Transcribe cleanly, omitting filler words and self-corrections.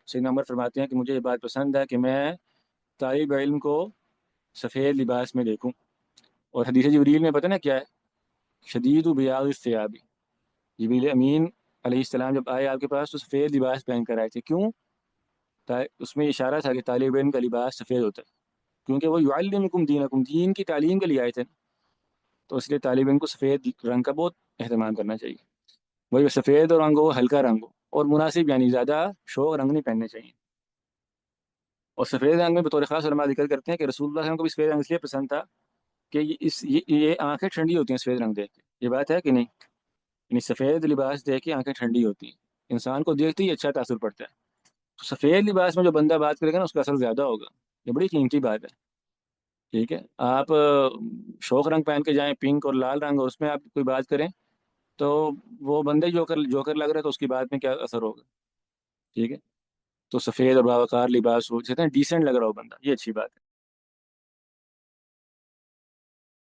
سیدنا عمر فرماتے ہیں کہ مجھے یہ بات پسند ہے کہ میں طالب علم کو سفید لباس میں دیکھوں. اور حدیث جبریل میں پتہ نا کیا ہے؟ شدید و بیاض الثیاب. جبریل امین علیہ السلام جب آئے آپ کے پاس تو سفید لباس پہن کر آئے تھے. کیوں؟ اس میں اشارہ تھا کہ طالب علم کا لباس سفید ہوتا ہے، کیونکہ وہ یعلمکم دینکم، دین کی تعلیم کے لیے آئے تھے. تو اس لیے طالب علم کو سفید رنگ کا بہت اہتمام کرنا چاہیے. وہی سفید رنگ ہو، ہلکا رنگ ہو اور مناسب، یعنی زیادہ شوق رنگ نہیں پہننے چاہیے. اور سفید رنگ میں بطور خاص علماء ذکر کرتے ہیں کہ رسول اللہ صلی اللہ علیہ وسلم کو بھی سفید رنگ اس لیے پسند تھا کہ یہ آنکھیں ٹھنڈی ہوتی ہیں سفید رنگ دیکھ کے. یہ بات ہے کہ نہیں؟ یعنی سفید لباس دیکھ کے آنکھیں ٹھنڈی ہوتی ہیں، انسان کو دیکھتے ہی اچھا تاثر پڑتا ہے. تو سفید لباس میں جو بندہ بات کرے گا نا اس کا اثر زیادہ ہوگا. یہ بڑی قیمتی بات ہے. ٹھیک ہے، آپ شوق رنگ پہن کے جائیں، پنک اور لال رنگ، اور اس میں آپ کوئی بات کریں تو وہ بندے جوکر لگ رہا ہے تو اس کی بات میں کیا اثر ہوگا. ٹھیک ہے، تو سفید اور باوقار لباس ہو، کہتے ہیں ڈیسنٹ لگ رہا ہو بندہ، یہ اچھی بات ہے.